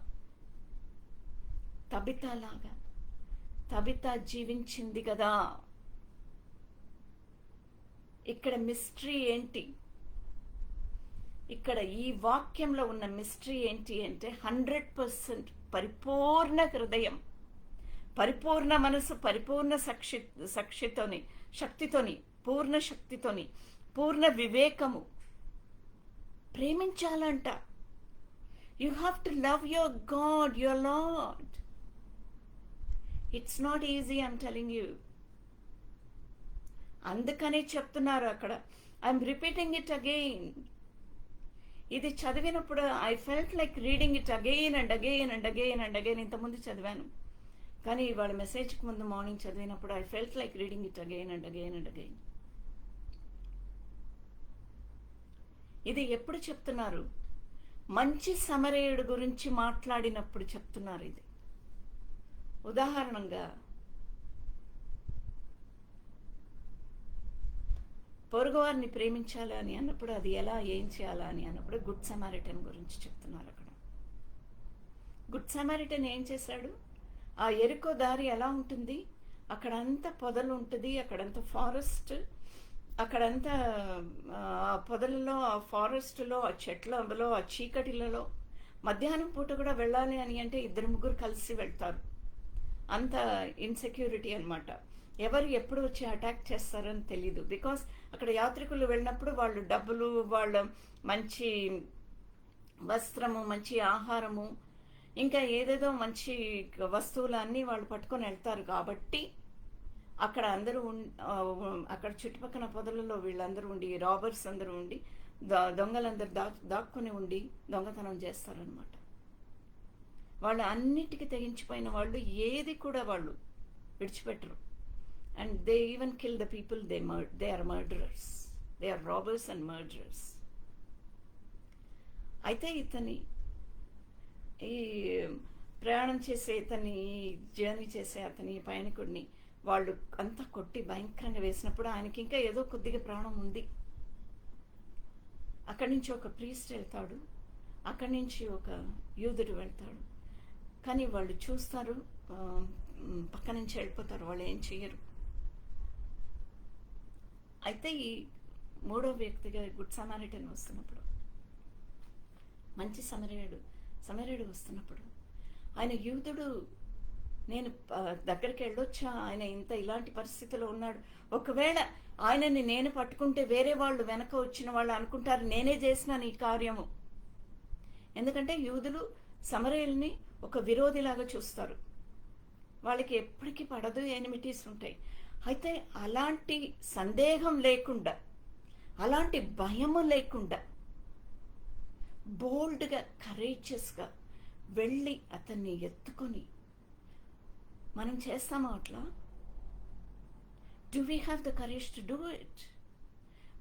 Speaker 1: తబితాలాగా, తబిత జీవించింది కదా. ఇక్కడ మిస్టరీ ఏంటి? ఇక్కడ ఈ వాక్యంలో ఉన్న మిస్టరీ ఏంటి అంటే 100% పరిపూర్ణ హృదయం, పరిపూర్ణ మనసు, పరిపూర్ణ శక్తితోని, పూర్ణ శక్తితోని, పూర్ణ వివేకము ప్రేమించాలంట. You have to love your God, your Lord. It's not easy, I'm telling you. అందుకనే చెప్తున్నారు అక్కడ. I'm repeating it again. ఇది చదివినప్పుడు I felt like reading it again and again and again and again. ఇంతకుముందు చదివాను, కానీ ఇవాళ మెసేజ్కి ముందు మార్నింగ్ చదివినప్పుడు I felt like reading it again and again and అగైన్. ఇది ఎప్పుడు చెప్తున్నారు? మంచి సమరయుడు గురించి మాట్లాడినప్పుడు చెప్తున్నారు ఇది. ఉదాహరణంగా పొరుగువారిని ప్రేమించాలి అని అన్నప్పుడు అది ఎలా, ఏం చేయాలా అని అన్నప్పుడు గుడ్ సమారిటన్ గురించి చెప్తున్నారు అక్కడ. గుడ్ సమారిటన్ ఏం చేశాడు? ఆ ఎరికో దారి ఎలా ఉంటుంది? అక్కడంతా పొదలు ఉంటుంది, అక్కడంతా ఫారెస్ట్, అక్కడంతా ఆ పొదలలో, ఆ ఫారెస్ట్లో, ఆ చెట్లలో, ఆ చీకటిలలో మధ్యాహ్నం పూట కూడా వెళ్ళాలి అని అంటే 2-3 కలిసి వెళ్తారు. అంత ఇన్సెక్యూరిటీ అనమాట. ఎవరు ఎప్పుడు వచ్చి అటాక్ చేస్తారని తెలీదు. బికాస్ అక్కడ యాత్రికులు వెళ్ళినప్పుడు వాళ్ళు డబ్బులు, వాళ్ళ మంచి వస్త్రము, మంచి ఆహారము, ఇంకా ఏదేదో మంచి వస్తువులు అన్నీ వాళ్ళు పట్టుకొని వెళ్తారు. కాబట్టి అక్కడ అందరూ అక్కడ చుట్టుపక్కల పొదలలో వీళ్ళందరూ ఉండి, రాబర్స్ అందరూ ఉండి, దొంగలందరూ దాక్కుని ఉండి దొంగతనం చేస్తారనమాట. వాళ్ళు అన్నిటికీ తెగించిపోయిన వాళ్ళు, ఏది కూడా వాళ్ళు విడిచిపెట్టరు. And they even kill the people they are murderers. They are robbers and murderers. అయితే ఇతని ఈ ప్రయాణం చేసే అతన్ని, జర్నీ చేసే అతని పయనికుడిని వాళ్ళు అంతా కొట్టి భయంకరంగా వేసినప్పుడు ఆయనకి ఇంకా ఏదో కొద్దిగా ప్రాణం ఉంది. అక్కడి నుంచి ఒక ప్రీస్ట్ వెళ్తాడు, అక్కడి నుంచి ఒక యూదుడు వెళ్తాడు. కానీ వాళ్ళు చూస్తారు, పక్క నుంచి వెళ్ళిపోతారు, వాళ్ళు ఏం చెయ్యరు. అయితే ఈ మూడో వ్యక్తిగా గుడ్ సమరిటన్ వస్తున్నప్పుడు, మంచి సమరయుడు వస్తున్నప్పుడు ఆయన యూదుడు, నేను దగ్గరికి వెళ్ళొచ్చా, ఆయన ఇంత ఇలాంటి పరిస్థితిలో ఉన్నాడు, ఒకవేళ ఆయనని నేను పట్టుకుంటే వేరే వాళ్ళు వెనక వచ్చిన వాళ్ళు అనుకుంటారు నేనే చేసినాను ఈ కార్యము. ఎందుకంటే యూదులు సమరయుల్ని ఒక విరోధిలాగా చూస్తారు, వాళ్ళకి ఎప్పటికీ పడదు, ఎనిమిటీస్ ఉంటాయి. అయితే అలాంటి సందేహం లేకుండా, అలాంటి భయము లేకుండా బోల్డ్గా, కరేజియస్గా వెళ్ళి అతన్ని ఎత్తుకొని, మనం చేస్తామా అట్లా? Do we have the courage to do it?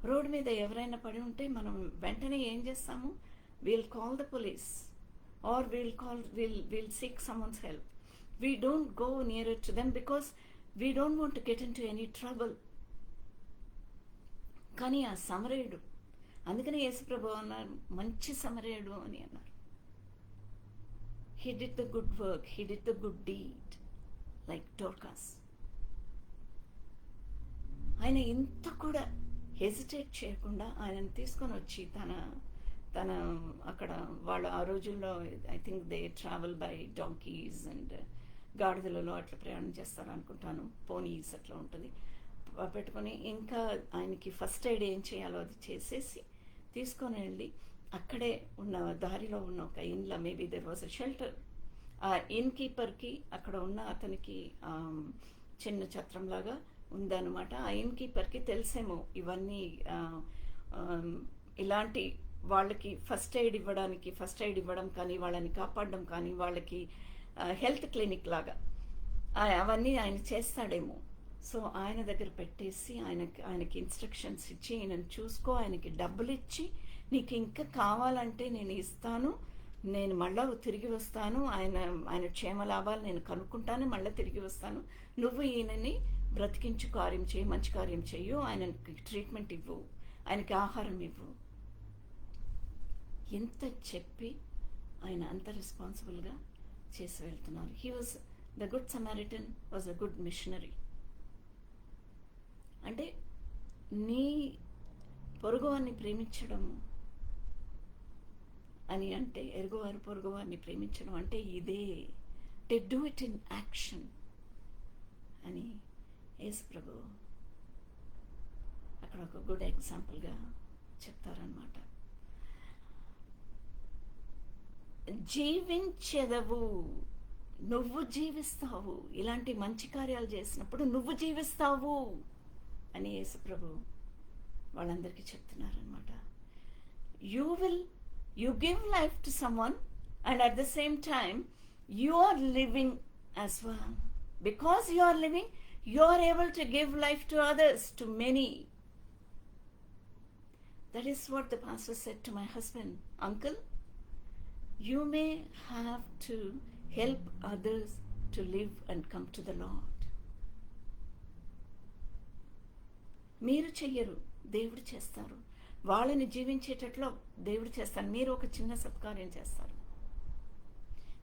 Speaker 1: Road మీద ఎవరైనా పడి ఉంటే మనం వెంటనే ఏం చేస్తాము? We'll call the police or we'll seek someone's help. We don't go near to them because we don't want to get in to any trouble. కానీ ఆ సమరయుడు, అందుకనే యేసుప్రభు అన్నారు మంచి సమరయుడు అని అన్నారు. He did the good work, he did the good deed, like Dorcas. ఆయన ఇంత కూడా హెసిటేట్ చేయకుండా ఆయనను తీసుకొని వచ్చి తన అక్కడ వాళ్ళు ఆ రోజుల్లో I think they travel by donkeys and గాడిదలలో అట్లా ప్రయాణం చేస్తారు అనుకుంటాను, పోనీస్ అట్లా ఉంటుంది, పెట్టుకొని ఇంకా ఆయనకి ఫస్ట్ ఎయిడ్ ఏం చేయాలో అది చేసేసి తీసుకొని వెళ్ళి అక్కడే ఉన్న దారిలో ఉన్న ఒక ఇన్లో, maybe there was a shelter, ఆ ఇన్ కీపర్కి అక్కడ ఉన్న అతనికి చిన్న ఛత్రంలాగా ఉందన్నమాట. ఆ ఇన్ కీపర్కి తెలిసేమో ఇవన్నీ ఇలాంటి వాళ్ళకి ఫస్ట్ ఎయిడ్ ఇవ్వడం కానీ, వాళ్ళని కాపాడడం కానీ, వాళ్ళకి హెల్త్ క్లినిక్ లాగా అవన్నీ ఆయన చేస్తాడేమో. సో ఆయన దగ్గర పెట్టేసి ఆయనకి ఇన్స్ట్రక్షన్స్ ఇచ్చి, ఈయనను చూసుకో, ఆయనకి డబ్బులు ఇచ్చి, నీకు ఇంకా కావాలంటే నేను ఇస్తాను, నేను మళ్ళా తిరిగి వస్తాను, ఆయన క్షేమలాభాలు నేను కనుక్కుంటాను, మళ్ళీ తిరిగి వస్తాను, నువ్వు ఈయనని బ్రతికించు కార్యం చేయి, మంచి కార్యం చెయ్యు, ఆయనకి ట్రీట్మెంట్ ఇవ్వు, ఆయనకి ఆహారం ఇవ్వు. ఎంత చెప్పి ఆయన అంత రెస్పాన్సిబుల్గా చేసి వెళ్తున్నారు. He was the good Samaritan, was a good missionary. అంటే నీ పొరుగువాన్ని ప్రేమించడం అని అంటే, ఎరుగువారు పొరుగువారిని ప్రేమించడం అంటే ఇదే, to do it in action అని యేసు ప్రభు అక్కడ ఒక గుడ్ ఎగ్జాంపుల్గా చెప్తారనమాట. జీవించెదవు, నువ్వు జీవిస్తావు, ఇలాంటి మంచి కార్యాలు చేసినప్పుడు నువ్వు జీవిస్తావు అని యేసు ప్రభు వాళ్ళందరికీ చెప్తున్నారనమాట. You give life to someone, and at the same time you are living as well. Because you are living, you are able to give life to others, to many. That is what the pastor said to my husband. Uncle, you may have to help others to live and come to the Lord. మీరు చెయ్యరు, దేవుడు చేస్తారు. వాళ్ళని జీవించేటట్లు దేవుడు చేస్తారు. మీరు ఒక చిన్న సత్కార్యం చేస్తారు,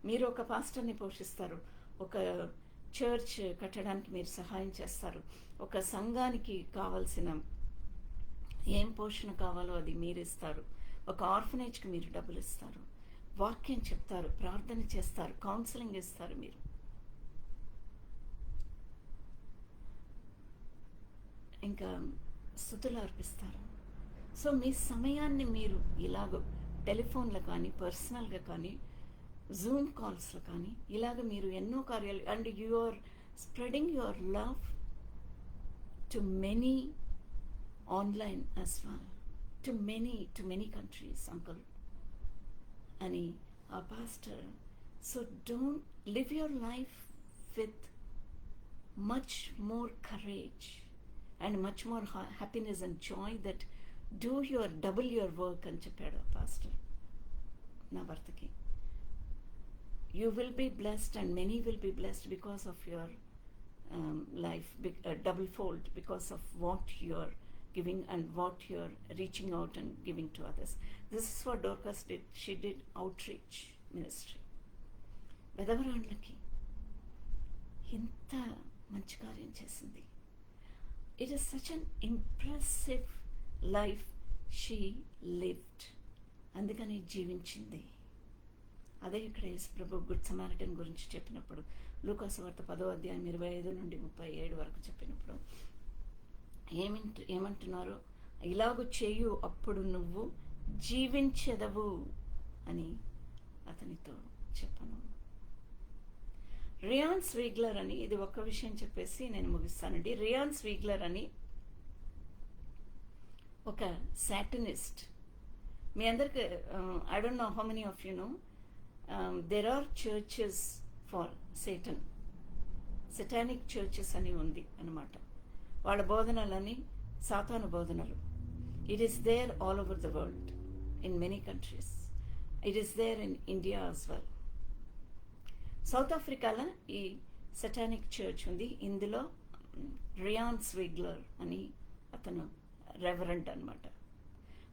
Speaker 1: మీరు ఒక పాస్టర్ని పోషిస్తారు, ఒక చర్చ్ కట్టడానికి మీరు సహాయం చేస్తారు, ఒక సంఘానికి కావాల్సిన ఏం పోషణ కావాలో అది మీరు ఇస్తారు, ఒక ఆర్ఫనేజ్కి మీరు డబ్బులు ఇస్తారు, వాక్యం చెప్తారు, ప్రార్థన చేస్తారు, కౌన్సిలింగ్ ఇస్తారు, మీరు ఇంకా స్తుతులు అర్పిస్తారు. సో మీ సమయాన్ని మీరు ఇలాగ టెలిఫోన్లో కానీ, పర్సనల్గా కానీ, జూమ్ కాల్స్లో కానీ, ఇలాగ మీరు ఎన్నో కార్యాలు, and you are spreading your love to many online as well, to many countries, uncle అని ఆ pastor. So don't live your life with much more courage and much more happiness and joy, that double your work అని చెప్పాడు pastor నా భర్తకి. You will be blessed, and many will be blessed because of your life, double fold, because of what you're giving and what you're reaching out and giving to others. This is what Dorcas did. She did outreach ministry. వెధవరాళ్ళకి ఇంత మంచి కార్యం చేసింది. It is such an impressive life she lived. అందుకని జీవించింది. అదే ఇక్కడ యేసు ప్రభు good Samaritan గురించి చెప్పినప్పుడు, లూకాసు వార్త 10వ అధ్యాయం 25 నుండి 37 వరకు చెప్పినప్పుడు ఏమంటున్నారు? ఇలాగూ చేయు, అప్పుడు నువ్వు జీవించెదవు అని అతనితో చెప్పను. రియాన్ స్వీగ్లర్ అని, ఇది ఒక్క విషయం చెప్పేసి నేను ముగిస్తానండి. రియాన్ స్వీగ్లర్ అని ఒక సాటనిస్ట్. మీ అందరికి I don't know how many of you know, there are churches for Satan, satanic churches అని ఉంది అన్నమాట. వాళ్ళ బోధనలని సాతాను బోధనలు. It is there all over the world in many countries. It is there in India as well. South ఆఫ్రికాలో ఈ సెటానిక్ church ఉంది. ఇందులో రియాన్ స్విగ్లర్ అని అతను రెవరెంట్ అనమాట.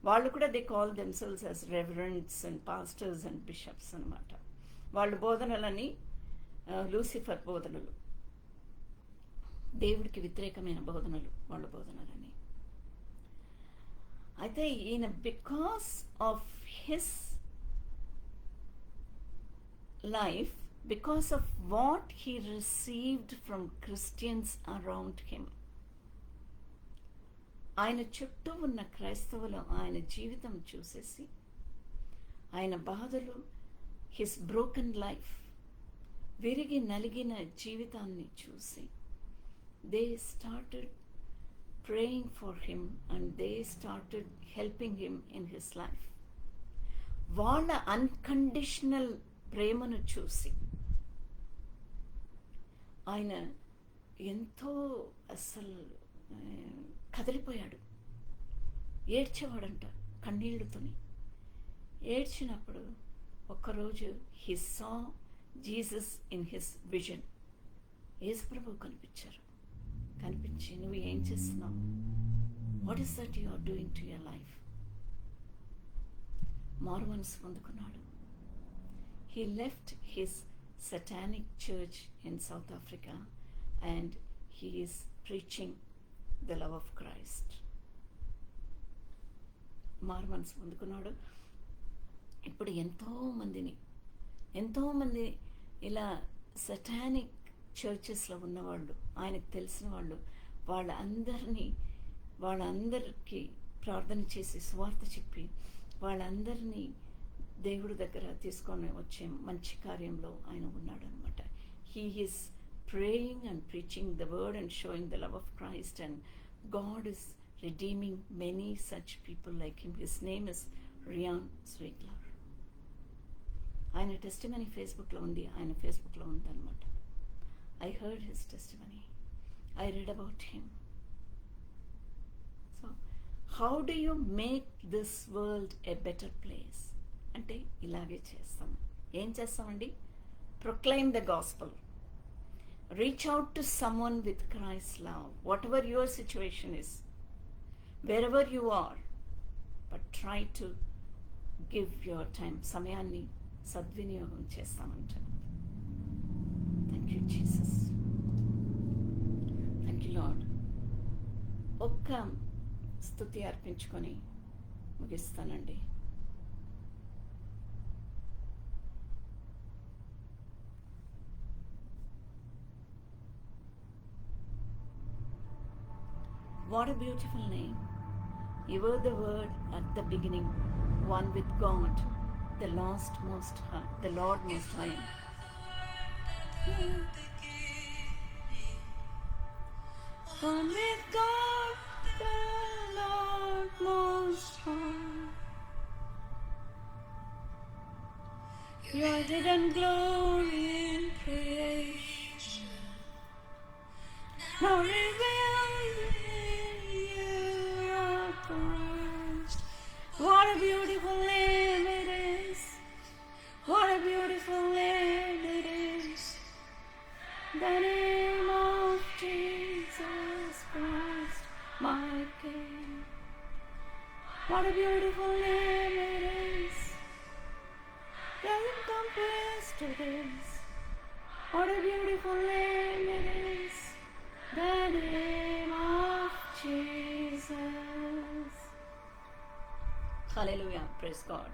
Speaker 1: వాళ్ళు కూడా they call themselves as రెవరెంట్స్ and pastors and bishops అనమాట. వాళ్ళ బోధనలని లూసిఫర్ బోధనలు, దేవుడికి వ్యతిరేకమైన బోధనలు వాళ్ళ బోధనలని. అయితే ఈయన because of his life, because of what he received from Christians around him, ఆయన చుట్టూ ఉన్న క్రైస్తవులు ఆయన జీవితం చూసేసి, ఆయన బాధలు, హిస్ బ్రోకెన్ లైఫ్, విరిగి నలిగిన జీవితాన్ని చూసి, they started praying for him and they started helping him in his life. వాళ్ళ అన్కండిషనల్ ప్రేమను చూసి ఆయన ఎంతో అసలు కదిలిపోయాడు. ఏడ్చేవాడంట కన్నీళ్లతోని. ఏడ్చినప్పుడు ఒక్కరోజు he saw Jesus in his vision. యేసుప్రభువు కనిపించారు. కనిపించి, నువ్వు ఏం చేస్తున్నావు? What is that you are doing to your life? మారు మనసు పొందుకున్నాడు. He left his satanic church in South Africa and he is preaching the love of Christ. మారు మనసు పొందుకున్నాడు. ఇప్పుడు ఎంతోమంది ఇలా సటానిక్ చర్చెస్లో ఉన్నవాళ్ళు, ఆయనకు తెలిసిన వాళ్ళు, వాళ్ళందరికీ ప్రార్థన చేసి సువార్త చెప్పి వాళ్ళందరినీ దేవుడి దగ్గర తీసుకొని వచ్చే మంచి కార్యంలో ఆయన ఉన్నాడు అనమాట. He is praying and preaching the word and showing the love of Christ and God is redeeming many such people like him. His name is Ryan Swigler. ఆయన టెస్టిమనీ ఫేస్బుక్లో ఉంది. ఆయన ఫేస్బుక్లో ఉందన్నమాట. I heard his testimony. I read about him. So how do you make this world a better place అంటే ఇలాగే చేస్తాం. ఏం చేస్తామండి? Proclaim the gospel, reach out to someone with Christ love, whatever your situation is, wherever you are, but try to give your time. సమయాన్ని సద్వినియోగం చేస్తామంట. Thank you Jesus. Thank you Lord. ఒక్క స్తుతి అర్పించుకొని ముగిస్తానండి. What a beautiful name. You were the Word at the beginning, one with God, the Lord Most High. One with God, the Lord Most High. Your hidden glory in creation, now revealed in you, Christ. What a beautiful name it is. What a beautiful name The name of Jesus Christ, my King. What a beautiful name it is. Doesn't compare to this. What a beautiful name it is. The name of Jesus. Hallelujah. Praise God.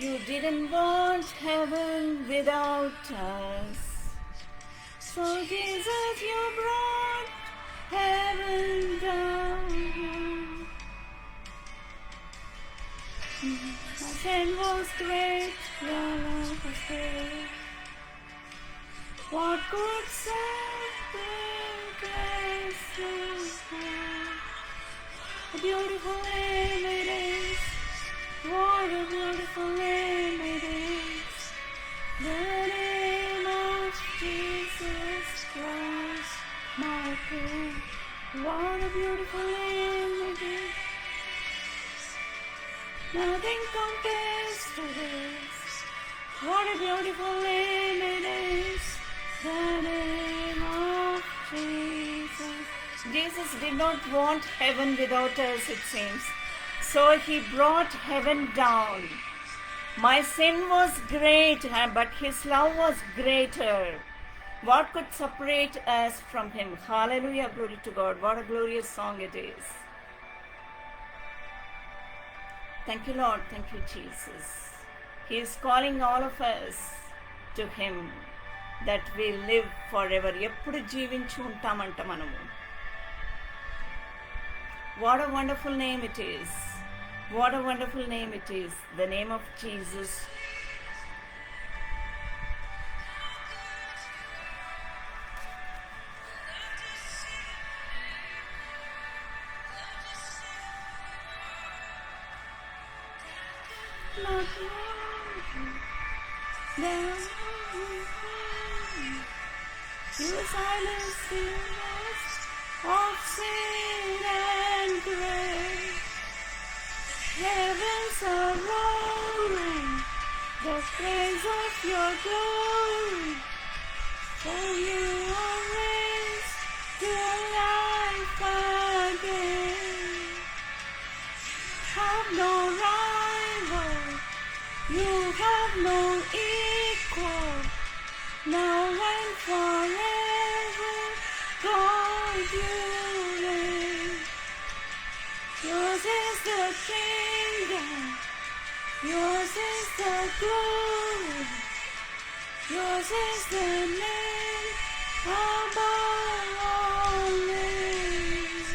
Speaker 1: You didn't want heaven without us. So Jesus, you brought heaven down. My sin was great, your love was great. What could separate us now? A beautiful name it is. What a beautiful name it is. The name of Jesus Christ, my King. What a beautiful name it is. Nothing compares to this. What a beautiful name it is. The name of Jesus. Jesus did not want heaven without us, it seems. So he brought heaven down. My sin was great, but his love was greater. What could separate us from him? Hallelujah, glory to God. What a glorious song it is. Thank you, Lord. Thank you, Jesus. He is calling all of us to him, that we live forever. ఎప్పుడు జీవించి ఉంటామంట మనము. What a wonderful name it is. What a wonderful name it is. The name of Jesus. You silence the voice of sin and grace. Heavens are roaring the praise of your glory. For you are raised to life again. Have no rival, you have no equal. Now and forever, God, you reign. Yours is the kingdom, yours is the glory, yours is the name above all names.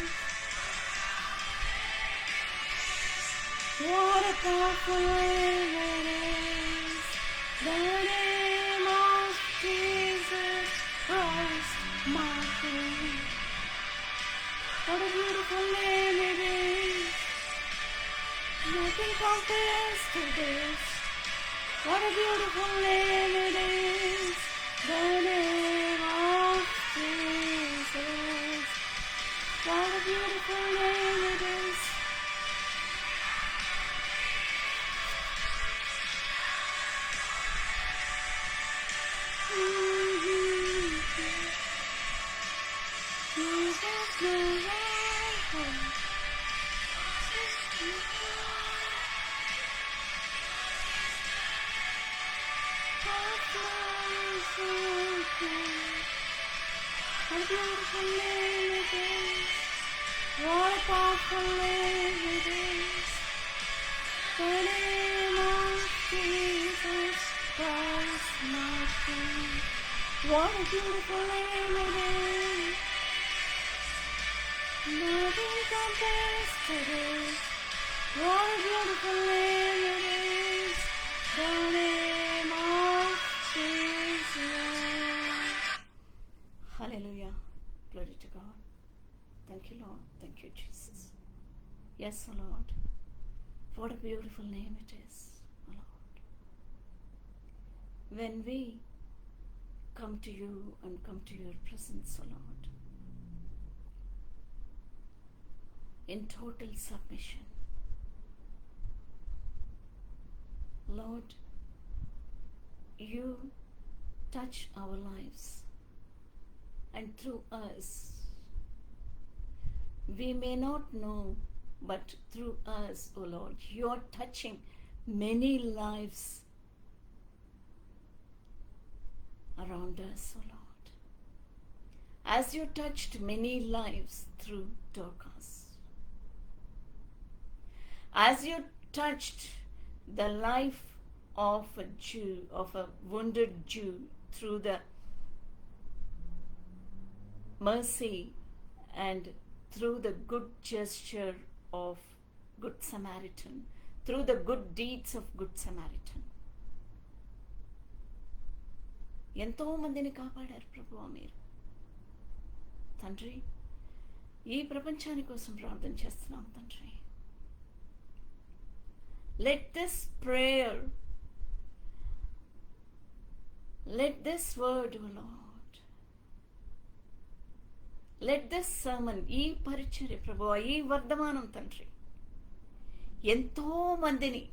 Speaker 1: What a powerful name it is, the name of Jesus Christ, my King. What a beautiful name it is. Nothing compares to this. What a beautiful name it is. The name of Jesus. What a beautiful name it is. What a beautiful name it is. What a powerful name it is. The name of Jesus Christ, my King. What a beautiful name it is. Nothing compares to this. What a beautiful name it is. The name of Jesus. Hallelujah. Glory to God. Thank you, Lord. Thank you, Jesus. Yes, O Lord. What a beautiful name it is, O Lord. When we come to you and come to your presence, O Lord, in total submission, Lord, you touch our lives, and through us, we may not know, but through us, O Lord, you are touching many lives around us, O Lord, as you touched many lives through Dorcas, as you touched the life of a Jew, of a wounded Jew, through the mercy and through the good gesture of Good Samaritan, through the good deeds of Good Samaritan. ఎంతో మందిని కాపాడారు ప్రభువా మీరు. తండ్రి, ఈ ప్రపంచాని కోసం ప్రార్థన చేస్తున్నాం తండ్రి. Let this prayer, let this word, O Lord, let this sermon, ఈ పరిచర్య ప్రభువా, ఈ వర్ధమానం తండ్రి, ఎంతో మందిని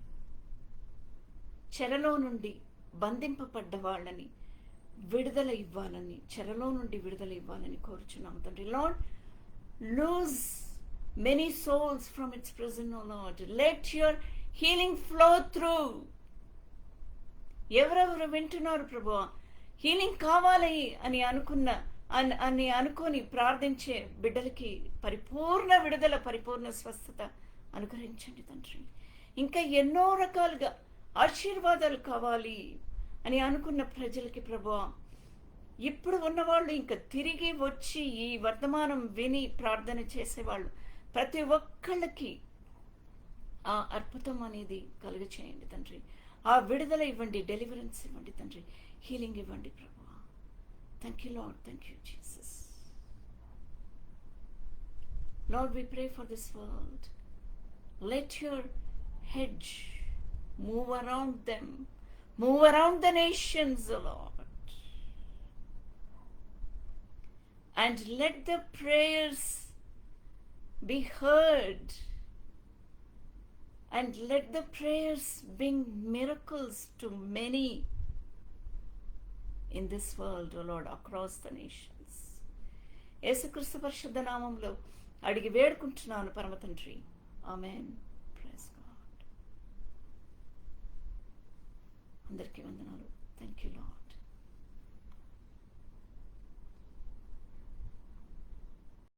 Speaker 1: చెరలో నుండి బంధింపబడ్డ వాళ్ళని విడుదల ఇవ్వాలని, చెరలో నుండి విడుదల ఇవ్వాలని కోరుచున్నాం తండ్రి. Lord, loose many souls from its prison, O lord. Let your healing flow through. ఎవరెవరు వింటున్నారు ప్రభువా, హీలింగ్ కావాలి అని అనుకొని ప్రార్థించే బిడ్డలకి పరిపూర్ణ విడుదల, పరిపూర్ణ స్వస్థత అనుగ్రహించండి తండ్రి. ఇంకా ఎన్నో రకాలుగా ఆశీర్వాదాలు కావాలి అని అనుకున్న ప్రజలకి ప్రభువా, ఇప్పుడు ఉన్నవాళ్ళు ఇంకా తిరిగి వచ్చి ఈ వర్తమానం విని ప్రార్థన చేసేవాళ్ళు ప్రతి ఒక్కళ్ళకి ఆ అద్భుతం అనేది కలుగచేయండి తండ్రి. ఆ విడుదల ఇవ్వండి, డెలివరెన్స్ ఇవ్వండి తండ్రి, హీలింగ్ ఇవ్వండి ప్రభువా. Thank you Lord, thank you Jesus. Lord, we pray for this world. Let your hedge move around them, move around the nations, O Lord. And let the prayers be heard, and let the prayers bring miracles to many in this world, O Lord, across the nations. యేసుక్రీస్తు పరిశుద్ధ నామములో అడిగి వేడుకుంటున్నాను పరమ తండ్రి. Amen. Praise God. అందరికీ వందనాలు. Thank you lord.